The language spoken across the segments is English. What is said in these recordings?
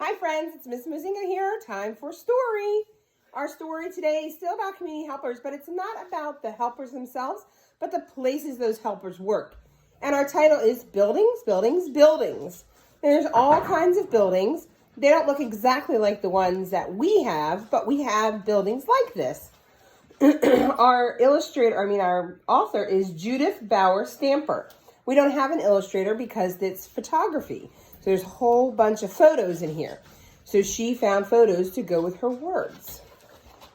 Hi friends, it's Miss Muzinga here. Time for story. Our story today is still about community helpers, but it's not about the helpers themselves, but the places those helpers work. And our title is Buildings, Buildings, Buildings. And there's all kinds of buildings. They don't look exactly like the ones that we have, but we have buildings like this. Our author is Judith Bauer Stamper. We don't have an illustrator because it's photography. So there's a whole bunch of photos in here. So she found photos to go with her words.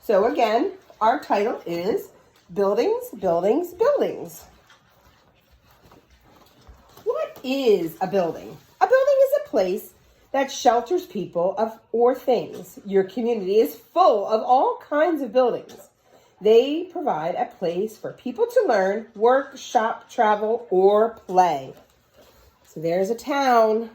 So again, our title is Buildings, Buildings, Buildings. What is a building? A building is a place that shelters people or things. Your community is full of all kinds of buildings. They provide a place for people to learn, work, shop, travel, or play. So there's a town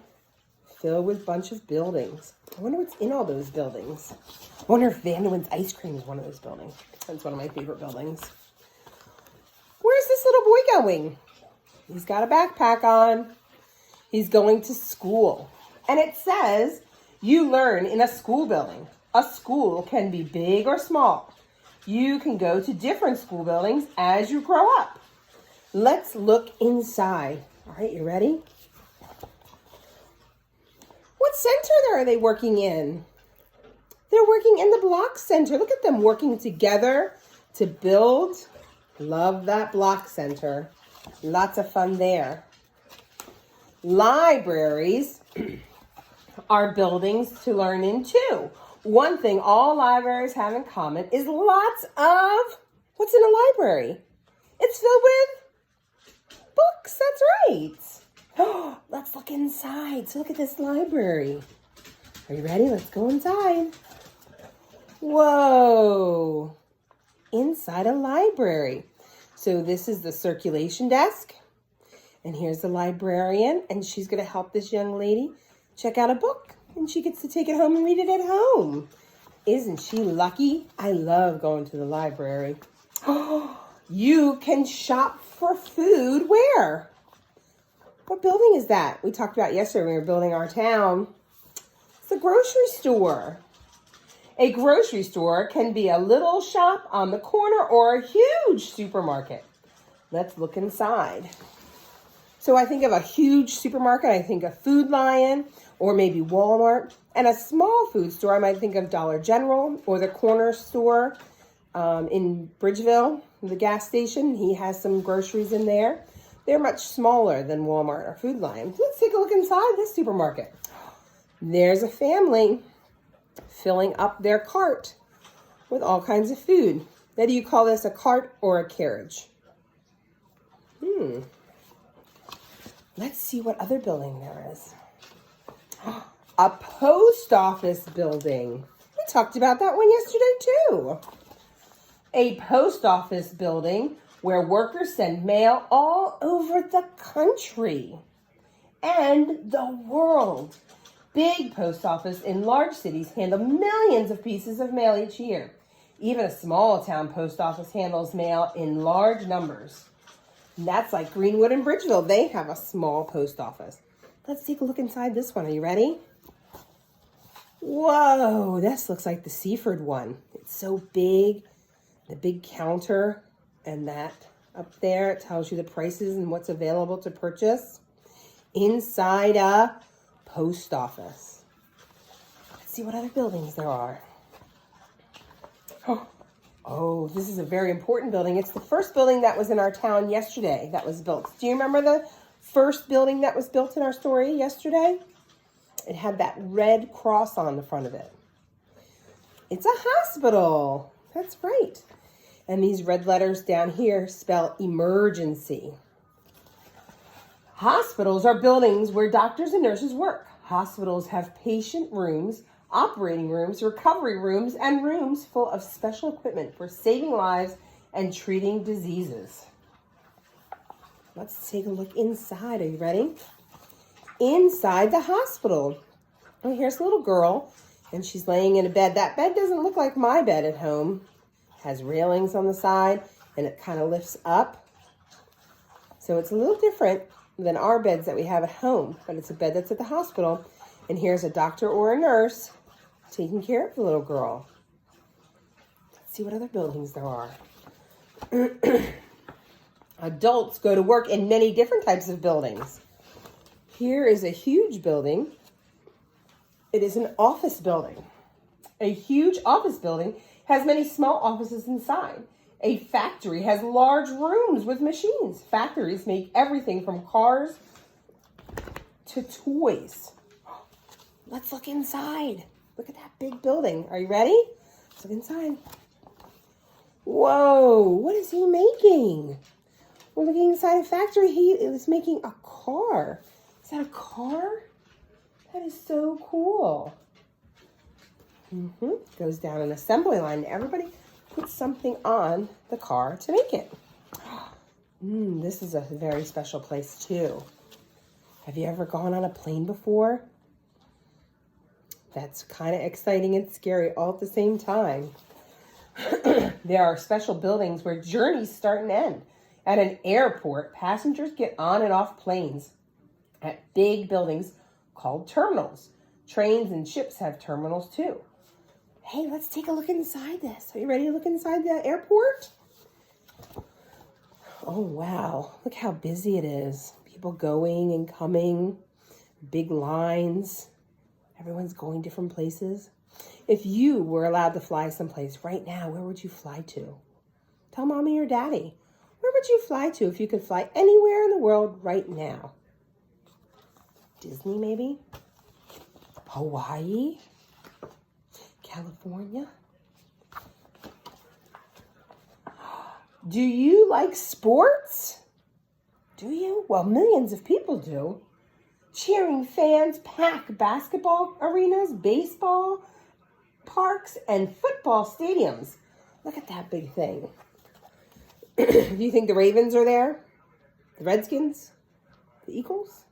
filled with a bunch of buildings. I wonder what's in all those buildings. I wonder if Vandewen's Ice Cream is one of those buildings. That's one of my favorite buildings. Where's this little boy going? He's got a backpack on. He's going to school. And it says, you learn in a school building. A school can be big or small. You can go to different school buildings as you grow up. Let's look inside. All right, you ready? What center are they working in? They're working in the block center. Look at them working together to build. Love that block center. Lots of fun there. Libraries are buildings to learn in too. One thing all libraries have in common is lots of, what's in a library? It's filled with books, that's right. Oh, let's look inside. So look at this library. Are you ready? Let's go inside. Whoa, inside a library. So this is the circulation desk. And here's the librarian, and she's gonna help this young lady check out a book. And she gets to take it home and read it at home. Isn't she lucky? I love going to the library. Oh, you can shop for food where? What building is that? We talked about yesterday when we were building our town. It's the grocery store. A grocery store can be a little shop on the corner or a huge supermarket. Let's look inside. So I think of a huge supermarket, I think of Food Lion, or maybe Walmart. And a small food store, I might think of Dollar General or the corner store in Bridgeville, the gas station. He has some groceries in there. They're much smaller than Walmart or Food Lion. Let's take a look inside this supermarket. There's a family filling up their cart with all kinds of food. Now, do you call this a cart or a carriage? Let's see what other building there is. A post office building. We talked about that one yesterday too. A post office building where workers send mail all over the country and the world. Big post office in large cities handle millions of pieces of mail each year. Even a small town post office handles mail in large numbers. And that's like Greenwood and Bridgeville. They have a small post office. Let's take a look inside this one. Are you ready? Whoa, this looks like the Seaford one. It's so big. The big counter and that up there, it tells you the prices and what's available to purchase inside a post office. Let's see what other buildings there are. Oh, this is a very important building. It's the first building that was in our town yesterday that was built. Do you remember the first building that was built in our story yesterday? It had that red cross on the front of it. It's a hospital. That's right. And these red letters down here spell emergency. Hospitals are buildings where doctors and nurses work. Hospitals have patient rooms, operating rooms, recovery rooms, and rooms full of special equipment for saving lives and treating diseases. Let's take a look inside. Are you ready? Inside the hospital. Oh, here's a little girl, and she's laying in a bed. That bed doesn't look like my bed at home. It has railings on the side, and it kind of lifts up. So it's a little different than our beds that we have at home, but it's a bed that's at the hospital. And here's a doctor or a nurse taking care of the little girl. Let's see what other buildings there are. Adults go to work in many different types of buildings. Here is a huge building. It is an office building. A huge office building has many small offices inside. A factory has large rooms with machines. Factories make everything from cars to toys. Let's look inside. Look at that big building. Are you ready? Let's look inside. Whoa, what is he making? We're looking inside a factory. He is making a car. Is that a car? That is so cool. Goes down an assembly line. Everybody puts something on the car to make it. This is a very special place too. Have you ever gone on a plane before? That's kind of exciting and scary all at the same time. There are special buildings where journeys start and end. At an airport, passengers get on and off planes at big buildings called terminals. Trains and ships have terminals too. Hey, let's take a look inside this. Are you ready to look inside the airport? Oh, wow. Look how busy it is. People going and coming, big lines. Everyone's going different places. If you were allowed to fly someplace right now, where would you fly to? Tell mommy or daddy. Where would you fly to if you could fly anywhere in the world right now? Disney, maybe? Hawaii? California? Do you like sports? Do you? Well, millions of people do. Cheering fans pack basketball arenas, baseball parks, and football stadiums. Look at that big thing. Do you think the Ravens are there? The Redskins? The Eagles?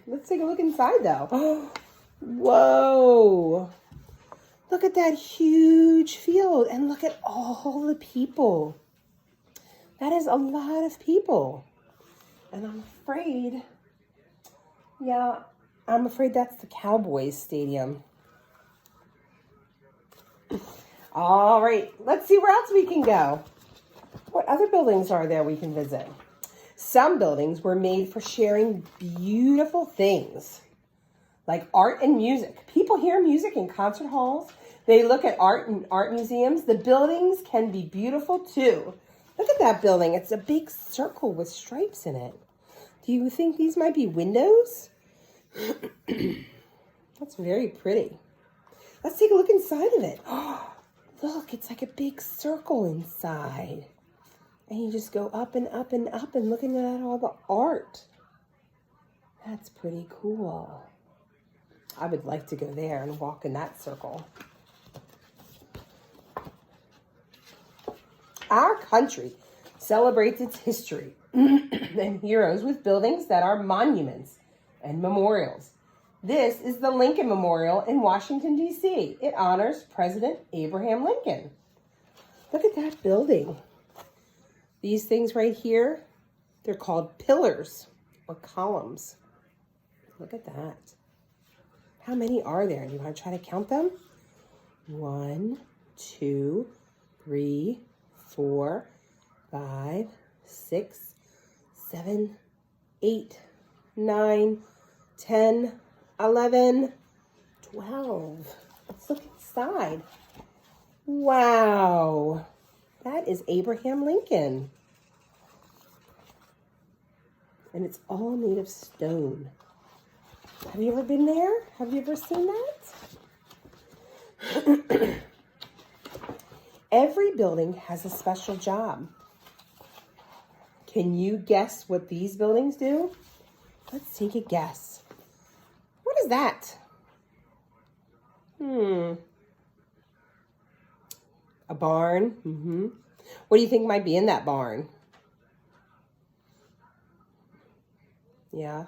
Let's take a look inside, though. Whoa. Look at that huge field, and look at all the people. That is a lot of people. And I'm afraid that's the Cowboys Stadium. All right, let's see where else we can go. What other buildings are there we can visit? Some buildings were made for sharing beautiful things, like art and music. People hear music in concert halls. They look at art in art museums. The buildings can be beautiful too. Look at that building. It's a big circle with stripes in it. Do you think these might be windows? That's very pretty. Let's take a look inside of it. Look, it's like a big circle inside. And you just go up and up and up and looking at all the art. That's pretty cool. I would like to go there and walk in that circle. Our country celebrates its history and heroes with buildings that are monuments and memorials. This is the Lincoln Memorial in Washington, D.C. It honors President Abraham Lincoln. Look at that building. These things right here, they're called pillars or columns. Look at that. How many are there? Do you want to try to count them? 1, 2, 3, 4, 5, 6, 7, 8, 9, 10, 11, 12. Let's look inside. Wow. That is Abraham Lincoln. And it's all made of stone. Have you ever been there? Have you ever seen that? Every building has a special job. Can you guess what these buildings do? Let's take a guess. What is that? A barn? What do you think might be in that barn? Yeah,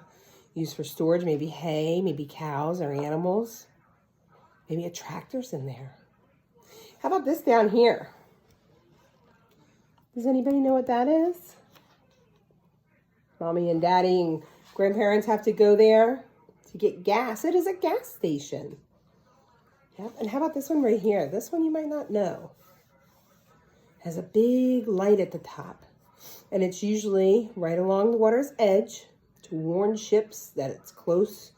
used for storage, maybe hay, maybe cows or animals. Maybe a tractor's in there. How about this down here? Does anybody know what that is? Mommy and daddy and grandparents have to go there to get gas. It is a gas station. Yep. And how about this one right here? This one you might not know. Has a big light at the top. And it's usually right along the water's edge to warn ships that it's close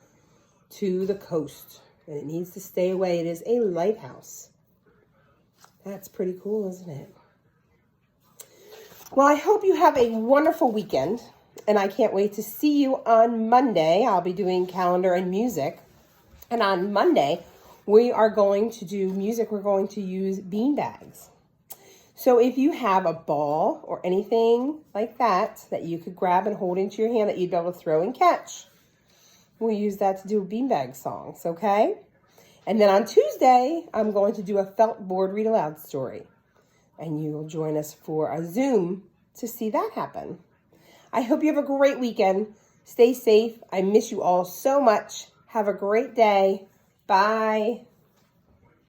to the coast. And it needs to stay away. It is a lighthouse. That's pretty cool, isn't it? Well, I hope you have a wonderful weekend. And I can't wait to see you on Monday. I'll be doing calendar and music. And on Monday, we are going to do music. We're going to use bean bags. So if you have a ball or anything like that that you could grab and hold into your hand that you'd be able to throw and catch, we'll use that to do beanbag songs, okay? And then on Tuesday, I'm going to do a felt board read aloud story. And you will join us for a Zoom to see that happen. I hope you have a great weekend. Stay safe. I miss you all so much. Have a great day. Bye.